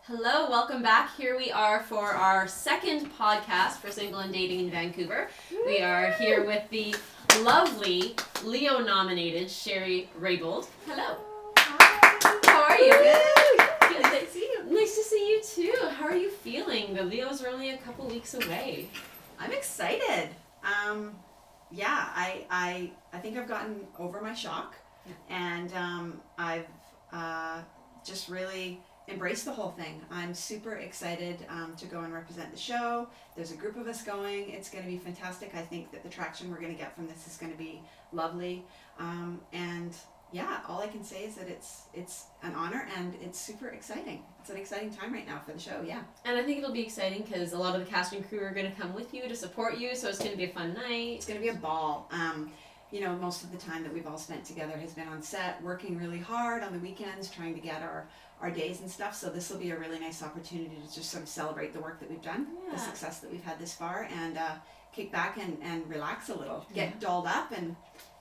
Hello, welcome back. Here we are for our second podcast for Single and Dating in Vancouver. We are here with the lovely Leo-nominated Sheri Rabold. Hello. Hi. How are you? Good. Nice to see you. Nice to see you too. How are you feeling? The Leos are only a couple weeks away. I'm excited. Yeah, I think I've gotten over my shock, and I've just really embraced the whole thing. I'm super excited to go and represent the show. There's a group of us going. It's going to be fantastic. I think that the traction we're going to get from this is going to be lovely. And yeah, all I can say is that it's an honor and it's super exciting. It's an exciting time right now for the show, yeah. And I think it'll be exciting because a lot of the cast and crew are going to come with you to support you, so it's going to be a fun night. It's going to be a ball. You know, most of the time that we've all spent together has been on set, working really hard on the weekends, trying to get our days and stuff. So this will be a really nice opportunity to just sort of celebrate the work that we've done, the success that we've had this far, and kick back and relax a little, get dolled up and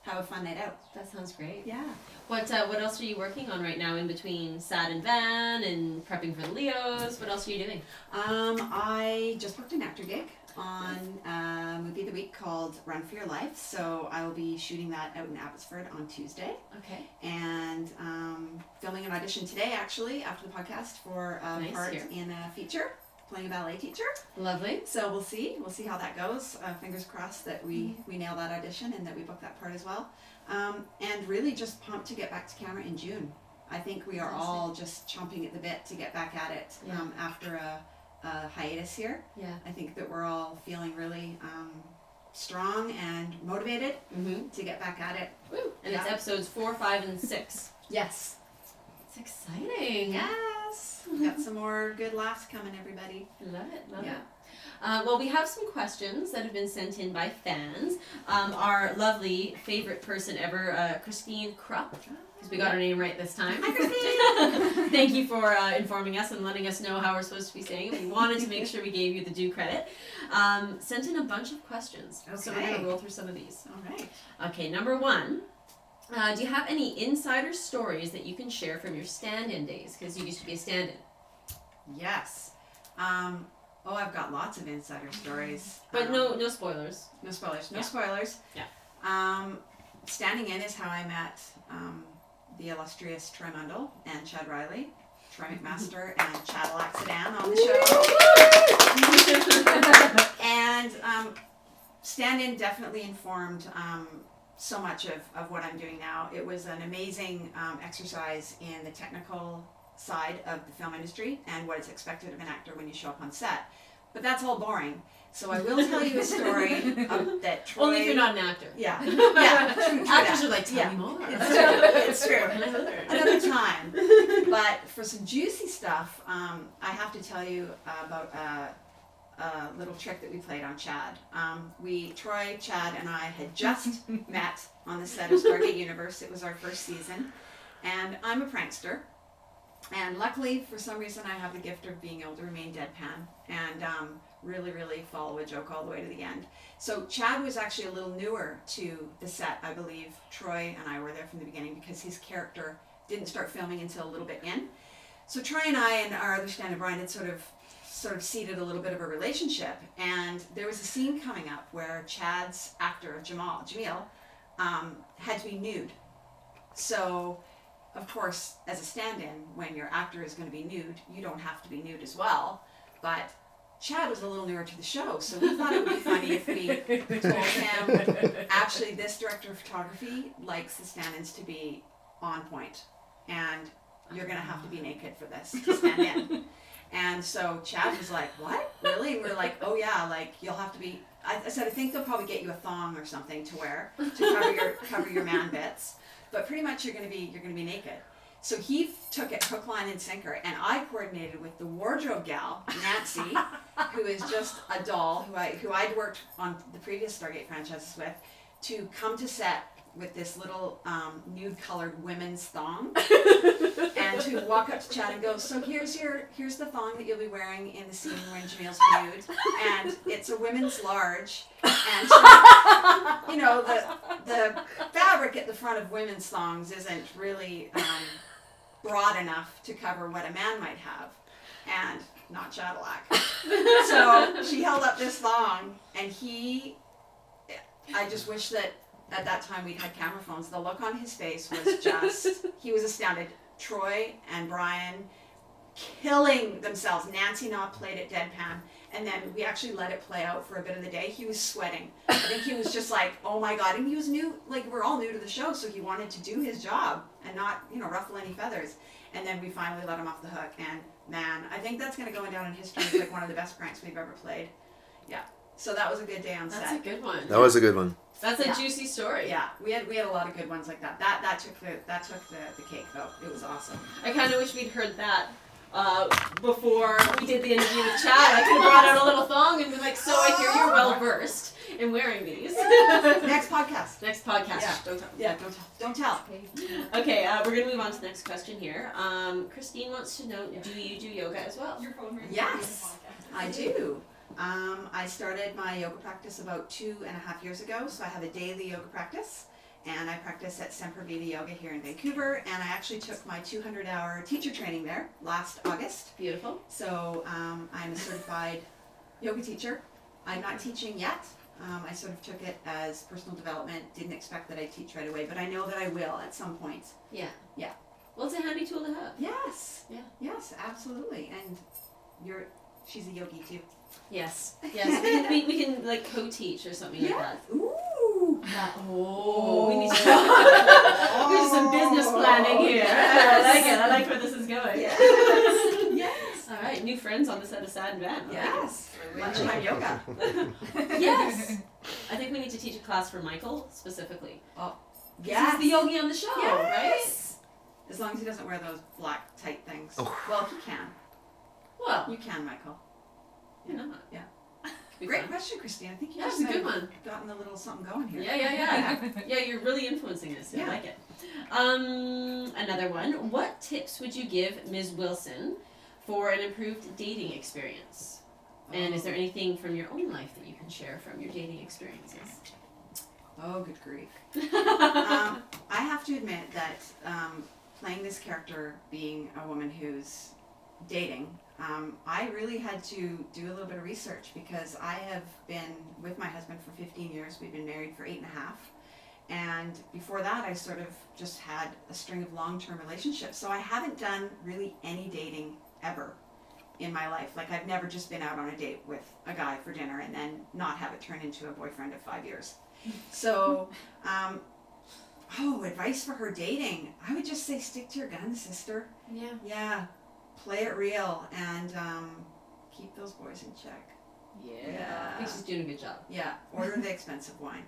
have a fun night out. That sounds great. Yeah. What else are you working on right now in between SADinVAN and prepping for the Leos? What else are you doing? I just booked an actor gig on a movie of the week called Run for Your Life. So I will be shooting that out in Abbotsford on Tuesday. Okay. And filming an audition today, actually, after the podcast for a part in a feature, playing a ballet teacher. Lovely. So we'll see how that goes. Fingers crossed that we nail that audition and that we book that part as well. And really just pumped to get back to camera in June. I think we are all just chomping at the bit to get back at it after a hiatus here. Yeah. I think that we're all feeling really strong and motivated to get back at it. Woo. And it's episodes 4, 5, and 6. Yes. It's exciting. Yes. Got some more good laughs coming, everybody. Love it. Love it. Well, we have some questions that have been sent in by fans. Our lovely favorite person ever, Christine Krupp, because we got her name right this time. Hi, Christine. Thank you for informing us and letting us know how we're supposed to be saying it. We wanted to make sure we gave you the due credit. Sent in a bunch of questions, so we're going to roll through some of these. All right. Okay, number 1. Do you have any insider stories that you can share from your stand-in days? Because you used to be a stand-in. Yes. I've got lots of insider stories. But no spoilers. No spoilers. No spoilers. Yeah. Standing In is how I met the illustrious Troy Mundell and Chad Riley, Troy McMaster and Chad SADinVAN on the show. And Standin definitely informed so much of what I'm doing now. It was an amazing exercise in the technical side of the film industry and what is expected of an actor when you show up on set. But that's all boring. So I will tell you a story that Troy... Only if you're not an actor. Yeah. Yeah. True Actors are like, tell me more. It's true. Another time. But for some juicy stuff, I have to tell you about a little trick that we played on Chad. Troy, Chad, and I had just met on the set of Stargate Universe. It was our first season. And I'm a prankster. And luckily, for some reason, I have the gift of being able to remain deadpan and really, really follow a joke all the way to the end. So Chad was actually a little newer to the set, I believe. Troy and I were there from the beginning because his character didn't start filming until a little bit in. So Troy and I and our other stand-in Brian had sort of seeded a little bit of a relationship. And there was a scene coming up where Chad's actor, Jamil, had to be nude. So... Of course, as a stand-in, when your actor is going to be nude, you don't have to be nude as well. But Chad was a little newer to the show, so we thought it would be funny if we told him, actually, this director of photography likes the stand-ins to be on point, and you're going to have to be naked for this to stand in. And so Chad was like, what? Really? And we're like, oh yeah, like you'll have to be... I said, I think they'll probably get you a thong or something to wear to cover your man bits. But pretty much you're going to be naked. So he took it hook, line, and sinker, and I coordinated with the wardrobe gal, Nancy, who is just a doll, who I'd worked on the previous Stargate franchises with, to come to set with this little nude-colored women's thong, and to walk up to Chad and go, so here's the thong that you'll be wearing in the scene when Jamil's nude, and it's a women's large, and so, you know, the fabric at the front of women's thongs isn't really broad enough to cover what a man might have. and not Cadillac. So she held up this long, and I just wish that at that time we'd had camera phones. The look on his face was just, he was astounded. Troy and Brian killing themselves. Nancy Knott played it deadpan, and then we actually let it play out for a bit of the day. He was sweating. I think he was just like, oh my God. And he was new, like we're all new to the show, so he wanted to do his job and not, ruffle any feathers. And then we finally let him off the hook, and man, I think that's going to go down in history as like one of the best pranks we've ever played. Yeah. So that was a good day on set. That's a good one. That was a good one. That's a juicy story. Yeah, we had a lot of good ones like that. That took the cake though. It was awesome. I kind of wish we'd heard that before we did the interview with Chad. I could have brought out a little thong and been like, so I hear you're well versed in wearing these. Next podcast. Next podcast. Yeah. Don't tell. Yeah, don't tell. Okay, we're gonna move on to the next question here. Christine wants to know, do you do yoga as well? Yes, I do. I started my yoga practice about 2.5 years ago, so I have a daily yoga practice, and I practice at Semper Vita Yoga here in Vancouver, and I actually took my 200-hour teacher training there last August. Beautiful. So I'm a certified yoga teacher. I'm not teaching yet. I sort of took it as personal development, didn't expect that I'd teach right away, but I know that I will at some point. Yeah. Yeah. Well, it's a handy tool to have. Yes. Yeah. Yes, absolutely. And she's a yogi too. Yes. Yes. we can like co-teach or something like that. Ooh. We need to do some business planning here. I like it. I like where this is going. Yes. Yes. All right. New friends on the set of SADinVAN. Yes. Lunchtime yoga. Yes. I think we need to teach a class for Michael specifically. Oh. Yes. He's the yogi on the show, right? As long as he doesn't wear those black tight things. Oh. Well, he can. Well, You can, Michael. you're not. Yeah. Be Great fun. question, Christine. I think you Yeah, it's a good one. gotten a little something going here. Yeah. Yeah, you're really influencing us. I like it. Another one. What tips would you give Ms. Wilson for an improved dating experience? And is there anything from your own life that you can share from your dating experiences? Oh, good grief. I have to admit that playing this character, being a woman who's dating, I really had to do a little bit of research because I have been with my husband for 15 years. We've been married for 8.5. And before that, I sort of just had a string of long-term relationships. So I haven't done really any dating ever in my life. Like, I've never just been out on a date with a guy for dinner and then not have it turn into a boyfriend of 5 years. So, advice for her dating. I would just say stick to your guns, sister. Yeah. Yeah. Play it real and keep those boys in check. Yeah. I think she's doing a good job. Yeah. Order the expensive wine.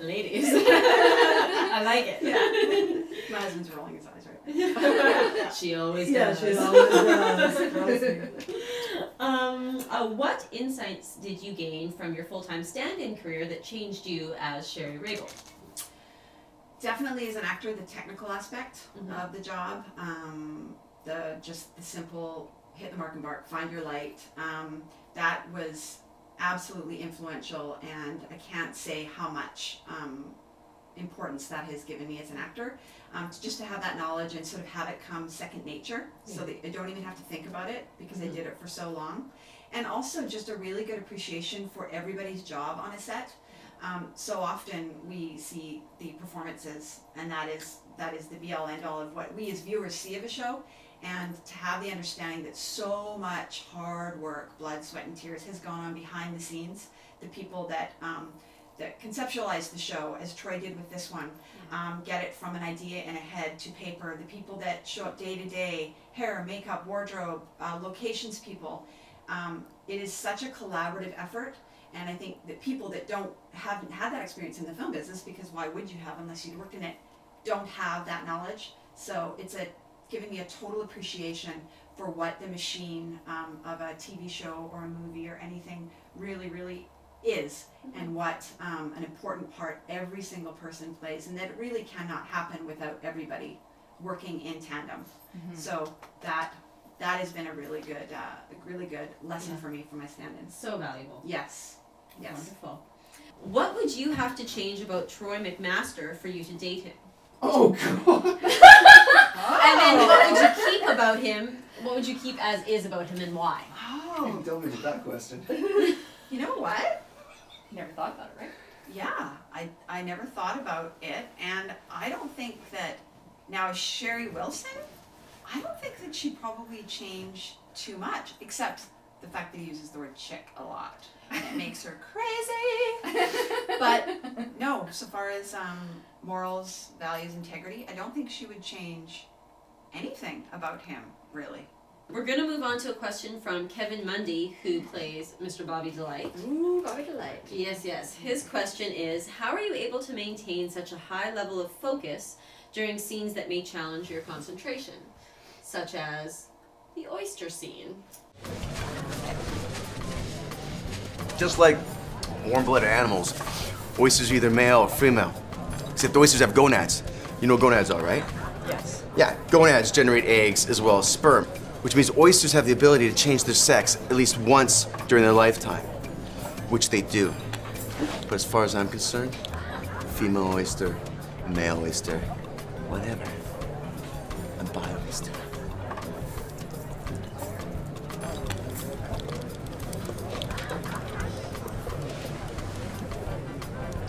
Ladies. I like it. Yeah. My husband's rolling his eyes right She always does. she always does. What insights did you gain from your full-time stand-in career that changed you as Sheri Rabold? Definitely as an actor, the technical aspect of the job, the simple hit the mark and bark, find your light, that was absolutely influential, and I can't say how much importance that has given me as an actor, just to have that knowledge and sort of have it come second nature, so that I don't even have to think about it because I did it for so long, and also just a really good appreciation for everybody's job on a set. So often we see the performances, and that is the be-all end-all of what we as viewers see of a show, and to have the understanding that so much hard work, blood, sweat, and tears has gone on behind the scenes. The people that conceptualize the show, as Troy did with this one, get it from an idea in a head to paper. The people that show up day to day, hair, makeup, wardrobe, locations people. It is such a collaborative effort. And I think that people that haven't had that experience in the film business, because why would you have unless you'd worked in it, don't have that knowledge. So it's giving me a total appreciation for what the machine of a TV show or a movie or anything really, really is, and what an important part every single person plays, and that it really cannot happen without everybody working in tandem. So that has been a really good lesson for me for my stand-ins. So valuable. Yes. Wonderful. What would you have to change about Troy McMaster for you to date him? Oh, God. And then about him, what would you keep as is about him and why? Oh. Tell me with that question. You know what? Never thought about it, right? Yeah, I never thought about it, and I don't think that, now Sheri Wilson, I don't think that she probably changed too much, except the fact that he uses the word chick a lot. And it makes her crazy. But no, so far as morals, values, integrity, I don't think she would change anything about him, really. We're going to move on to a question from Kevin Mundy, who plays Mr. Bobby Delight. Ooh, Bobby Delight. Yes, yes. His question is, how are you able to maintain such a high level of focus during scenes that may challenge your concentration, such as the Oyster Scene? Just like warm-blooded animals, oysters are either male or female. Except oysters have gonads. You know what gonads are, right? Yes. Yeah, gonads generate eggs as well as sperm, which means oysters have the ability to change their sex at least once during their lifetime, which they do. But as far as I'm concerned, female oyster, male oyster, whatever. I'm bi-oyster.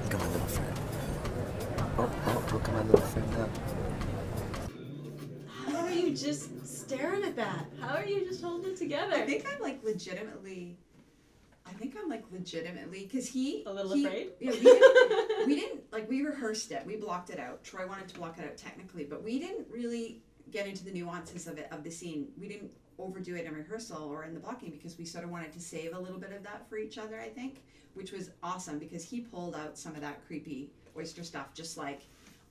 Look at my little friend. Oh, look at my little friend now. How are you just staring at that? How are you just holding it together? I think I'm like legitimately, because he... A little afraid? Yeah, we rehearsed it. We blocked it out. Troy wanted to block it out technically, but we didn't really get into the nuances of the scene. We didn't overdo it in rehearsal or in the blocking because we sort of wanted to save a little bit of that for each other, I think, which was awesome because he pulled out some of that creepy oyster stuff just like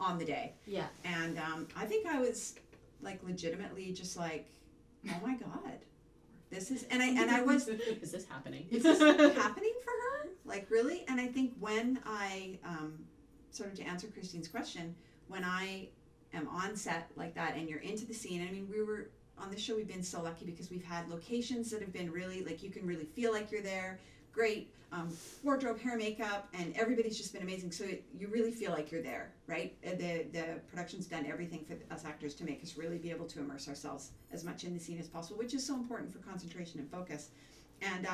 on the day. Yeah. And I think I was like legitimately just like, oh my God. This is, and I was, is this happening? is this happening for her? Like, really? And I think when I, sort of to answer Christine's question, when I am on set like that and you're into the scene, I mean, we were, on this show, we've been so lucky because we've had locations that have been really, like, you can really feel like you're there. Great wardrobe, hair, makeup, and everybody's just been amazing. So you really feel like you're there, right? The production's done everything for us actors to make us really be able to immerse ourselves as much in the scene as possible, which is so important for concentration and focus. And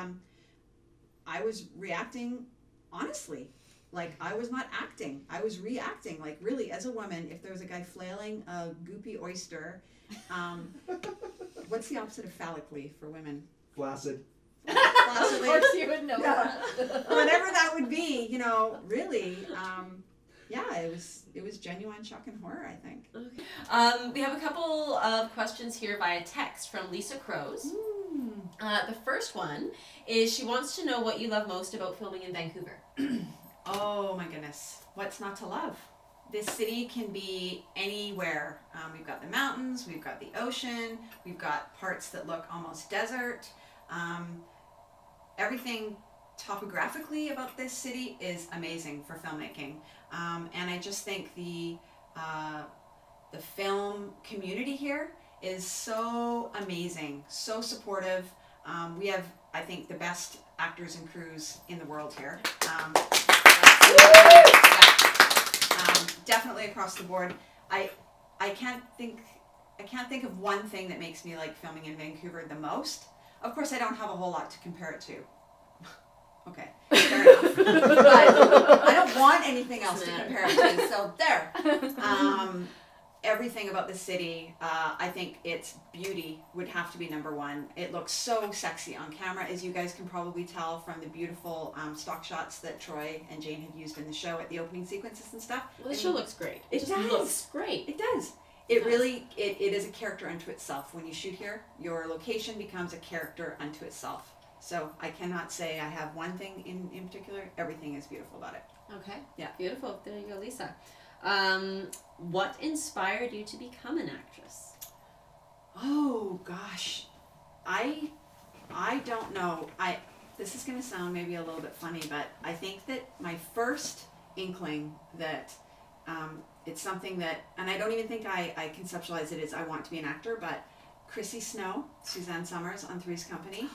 I was reacting honestly, like I was not acting. I was reacting, like really as a woman. If there was a guy flailing a goopy oyster, what's the opposite of phallically for women? Flaccid. Of course you would know that. Whatever that would be, you know, really, yeah, it was genuine shock and horror, I think. Okay. We have a couple of questions here via text from Lisa Crows. The first one is she wants to know what you love most about filming in Vancouver. Oh my goodness, what's not to love? This city can be anywhere. We've got the mountains, we've got the ocean, we've got parts that look almost desert. Everything topographically about this city is amazing for filmmaking, and I just think the film community here is so amazing, so supportive. We have, I think, the best actors and crews in the world here. Definitely across the board. I can't think of one thing that makes me like filming in Vancouver the most. Of course, I don't have a whole lot to compare it to. Okay, fair enough. But I don't want anything else to compare it to, so there. Everything about the city, I think its beauty would have to be number one. It looks so sexy on camera, as you guys can probably tell from the beautiful stock shots that Troy and Jane have used in the show at the opening sequences and stuff. Well, the show looks great. It just does. looks great. It does. It really, it is a character unto itself. When you shoot here, your location becomes a character unto itself. So I cannot say I have one thing in particular. Everything is beautiful about it. Okay. Yeah. Beautiful. There you go, Lisa. What inspired you to become an actress? Oh gosh, I don't know. This is going to sound maybe a little bit funny, but I think that my first inkling that it's something that, and I don't even think I conceptualize it as I want to be an actor, but Chrissy Snow, Suzanne Summers on Three's Company.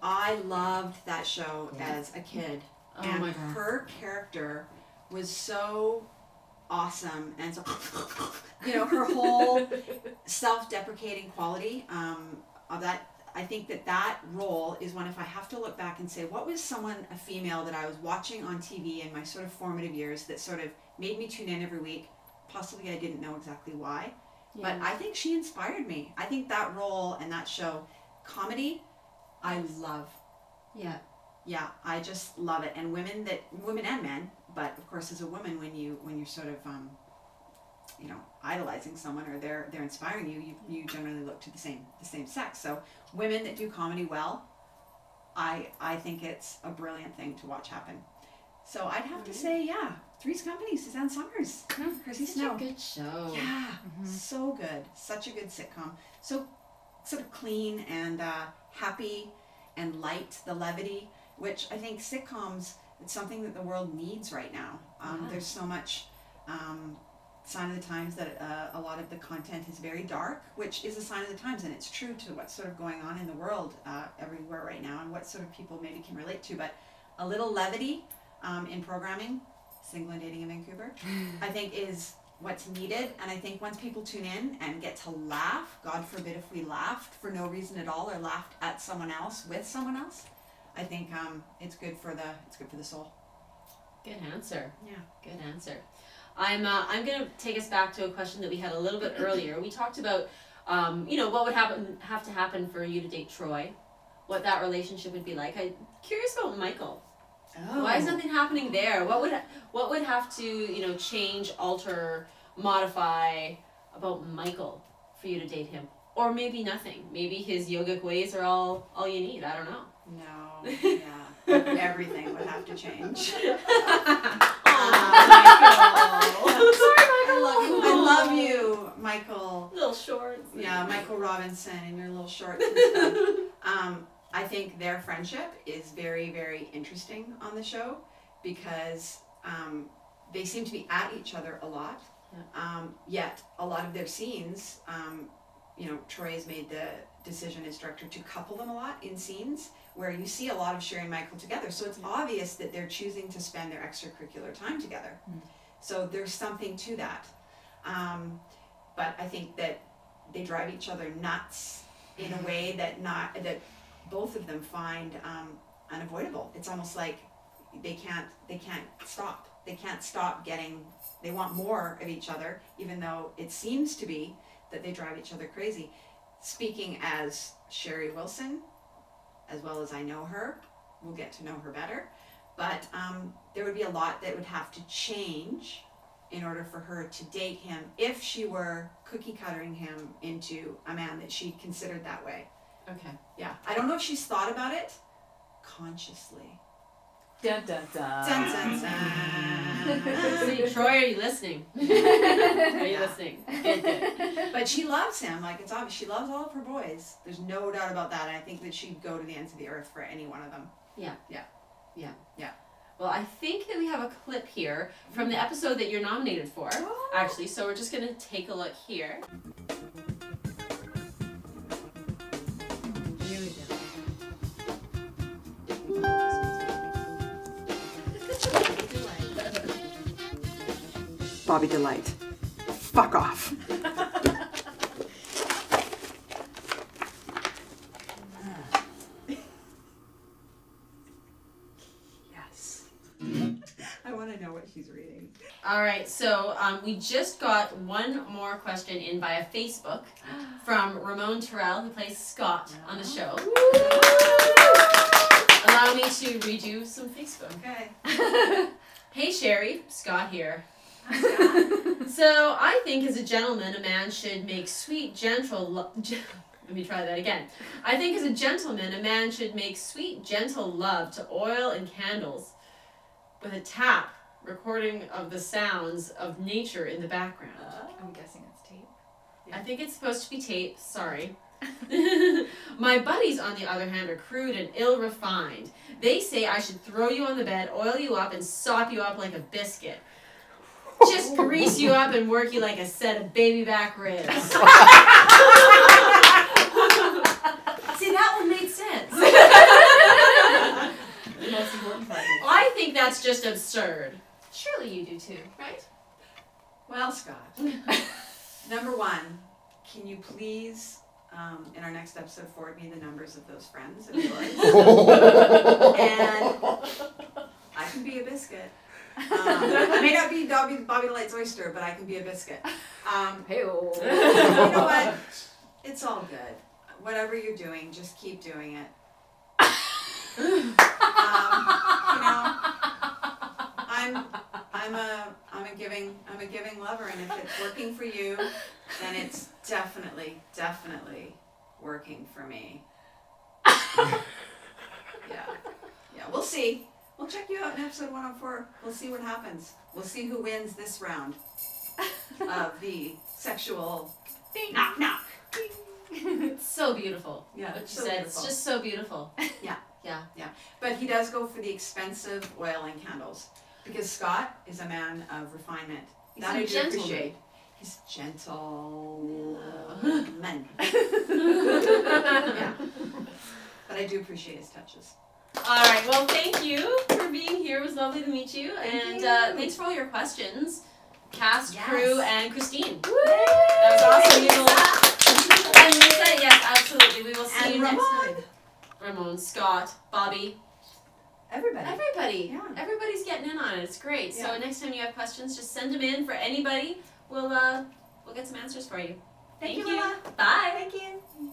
I loved that show as a kid, and my God. her character was so awesome, and so you know, her whole self-deprecating quality. That I think that role is one. If I have to look back and say, what was a female that I was watching on TV in my sort of formative years that sort of made me tune in every week? Possibly I didn't know exactly why, but I think she inspired me. I think that role and that show, comedy, I love. Yeah. Yeah, I just love it. And women and men, but of course as a woman, when you're sort of you know, idolizing someone or they're inspiring you, you generally look to the same sex. So women that do comedy well, I think it's a brilliant thing to watch happen. So I'd have to say, yeah, Three's Company, Suzanne Summers, Chrissy Snow. Such a good show. Yeah, so good. Such a good sitcom. So sort of clean and happy and light, the levity, which I think sitcoms, it's something that the world needs right now. There's so much sign of the times that a lot of the content is very dark, which is a sign of the times, and it's true to what's sort of going on in the world everywhere right now and what sort of people maybe can relate to. But a little levity in programming, Single and Dating in Vancouver, I think is what's needed. And I think once people tune in and get to laugh, God forbid if we laughed for no reason at all or laughed at someone else with someone else, I think it's good for the soul. Good answer. Yeah. Good answer. I'm going to take us back to a question that we had a little bit earlier. We talked about, you know, what would have to happen for you to date Troy, what that relationship would be like. I'm curious about Michael. Oh. Why is nothing happening there? What would have to, you know, change, alter, modify about Michael for you to date him? Or maybe nothing. Maybe his yogic ways are all you need. I don't know. No. Yeah. Everything would have to change. I love you, Michael. Little shorts. Yeah, Michael Robinson and your little shorts and stuff. I think their friendship is very, very interesting on the show because they seem to be at each other a lot. Yeah. Yet a lot of their scenes, you know, Troy has made the decision as director to couple them a lot in scenes where you see a lot of Sheri and Michael together. So it's obvious that they're choosing to spend their extracurricular time together. So there's something to that. But I think that they drive each other nuts in a way that both of them find unavoidable. It's almost like they can't stop. They can't stop they want more of each other, even though it seems to be that they drive each other crazy. Speaking as Sheri Wilson, as well as I know her, we'll get to know her better, but there would be a lot that would have to change in order for her to date him if she were cookie cuttering him into a man that she considered that way. Okay. Yeah. I don't know if she's thought about it consciously. Dun dun dun. Dun dun dun. See, Troy, are you listening? Are you listening? Good. But she loves him. Like, it's obvious. She loves all of her boys. There's no doubt about that. And I think that she'd go to the ends of the earth for any one of them. Yeah. Yeah. Yeah. Yeah. Well, I think that we have a clip here from the episode that you're nominated for, actually. So we're just going to take a look here. Here we go. Bobby Delight. Fuck off. Yes. I want to know what she's reading. All right, so we just got one more question in via Facebook from Ramon Terrell, who plays Scott on the show. Allow me to read you some Facebook. Okay. Hey Sheri, Scott here. Hi, Scott. So I think as a gentleman, a man should make sweet, gentle let me try that again. I think as a gentleman, a man should make sweet, gentle love to oil and candles with a tap recording of the sounds of nature in the background. I'm guessing it's tape. I think it's supposed to be tape, sorry. My buddies, on the other hand, are crude and ill-refined. They say I should throw you on the bed, oil you up, and sop you up like a biscuit. Just grease you up and work you like a set of baby back ribs. See, that one made sense. The most important part. I think that's just absurd. Surely you do too, right? Well, Scott, number one, can you please, in our next episode, forward me the numbers of those friends of yours? And I can be a biscuit. I may not be Bobby the Light's oyster, but I can be a biscuit. Hey-oh. You know what? It's all good. Whatever you're doing, just keep doing it. You know, I'm a giving lover, and if it's working for you, then it's definitely working for me. Yeah, we'll see. We'll check you out in episode 104. We'll see what happens. We'll see who wins this round of the sexual knock knock. It's so beautiful. Yeah, What you so said. beautiful. It's just so beautiful. Yeah. Yeah. But he does go for the expensive oil and candles because Scott is a man of refinement. He's That a I do gentleman. appreciate. He's gentle man. Yeah. But I do appreciate his touches. All right. Well, thank you for being here. It was lovely to meet you. Thank And you. Thanks for all your questions, cast, Yes. crew, and Christine. Woo! That was awesome. We will, and Lisa, yes, absolutely. We will see And you next Ramon. time. Ramon, Scott, Bobby. Everybody. Everybody. Yeah. Everybody's getting in on it. It's great. So Yeah. next time you have questions, just send them in for anybody. We'll get some answers for you. Thank you, you. Willa. Bye. Thank you.